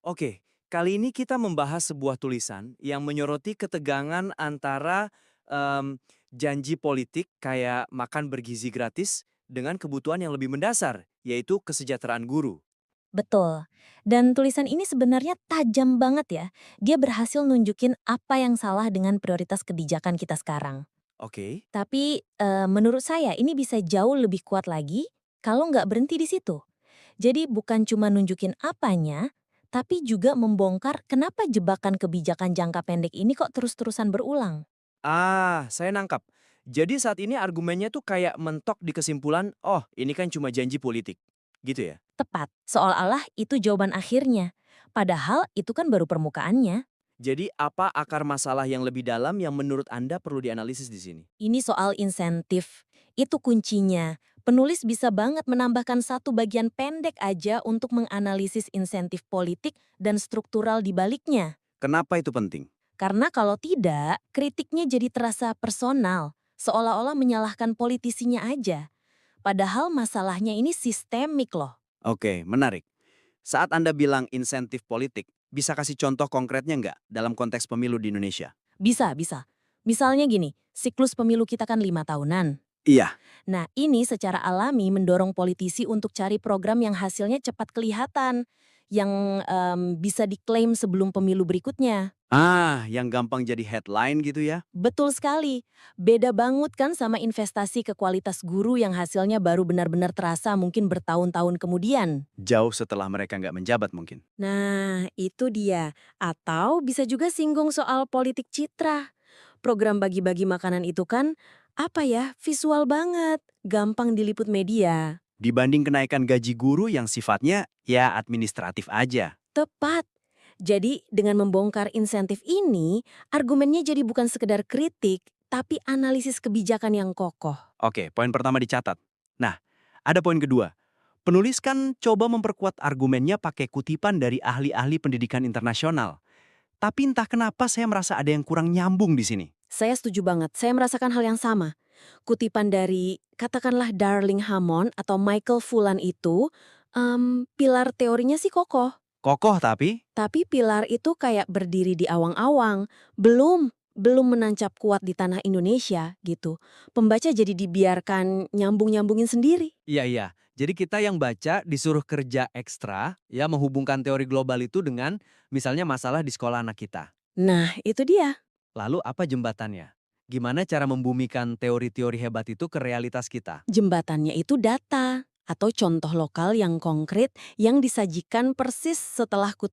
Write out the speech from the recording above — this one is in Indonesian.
Oke, kali ini kita membahas sebuah tulisan yang menyoroti ketegangan antara em, janji politik kayak makan bergizi gratis dengan kebutuhan yang lebih mendasar, yaitu kesejahteraan guru. Betul. Dan tulisan ini sebenarnya tajam banget ya. Dia berhasil nunjukin apa yang salah dengan prioritas kebijakan kita sekarang. Oke. Tapi menurut saya ini bisa jauh lebih kuat lagi kalau nggak berhenti di situ. Jadi bukan cuma nunjukin apanya, tapi juga membongkar kenapa jebakan kebijakan jangka pendek ini kok terus-terusan berulang. Saya nangkap. Jadi saat ini argumennya tuh kayak mentok di kesimpulan, oh ini kan cuma janji politik. Gitu ya? Tepat, seolah-olah itu jawaban akhirnya. Padahal itu kan baru permukaannya. Jadi apa akar masalah yang lebih dalam yang menurut Anda perlu dianalisis di sini? Ini soal insentif. Itu kuncinya. Penulis bisa banget menambahkan satu bagian pendek aja untuk menganalisis insentif politik dan struktural di baliknya. Kenapa itu penting? Karena kalau tidak, kritiknya jadi terasa personal, seolah-olah menyalahkan politisinya aja. Padahal masalahnya ini sistemik loh. Oke, menarik. Saat Anda bilang insentif politik, bisa kasih contoh konkretnya nggak dalam konteks pemilu di Indonesia? Bisa, bisa. Misalnya gini, siklus pemilu kita kan 5 tahunan. Iya. Nah, ini secara alami mendorong politisi untuk cari program yang hasilnya cepat kelihatan, yang bisa diklaim sebelum pemilu berikutnya. Yang gampang jadi headline gitu ya? Betul sekali. Beda banget kan sama investasi ke kualitas guru yang hasilnya baru benar-benar terasa mungkin bertahun-tahun kemudian. Jauh setelah mereka nggak menjabat mungkin. Nah, itu dia. Atau bisa juga singgung soal politik citra. Program bagi-bagi makanan itu kan, apa ya, visual banget, gampang diliput media. Dibanding kenaikan gaji guru yang sifatnya ya administratif aja. Tepat. Jadi dengan membongkar insentif ini, argumennya jadi bukan sekedar kritik, tapi analisis kebijakan yang kokoh. Oke, poin pertama dicatat. Nah, ada poin kedua. Penulis kan coba memperkuat argumennya pakai kutipan dari ahli-ahli pendidikan internasional. Tapi entah kenapa saya merasa ada yang kurang nyambung di sini. Saya setuju banget, saya merasakan hal yang sama. Kutipan dari, katakanlah Darling Hammond atau Michael Fullan itu, pilar teorinya sih kokoh. Kokoh tapi, Tapi pilar itu kayak berdiri di awang-awang, belum menancap kuat di tanah Indonesia gitu. Pembaca jadi dibiarkan nyambung-nyambungin sendiri. iya. Jadi kita yang baca disuruh kerja ekstra, ya menghubungkan teori global itu dengan misalnya masalah di sekolah anak kita. Nah, itu dia. Lalu apa jembatannya? Gimana cara membumikan teori-teori hebat itu ke realitas kita? Jembatannya itu data atau contoh lokal yang konkret yang disajikan persis setelah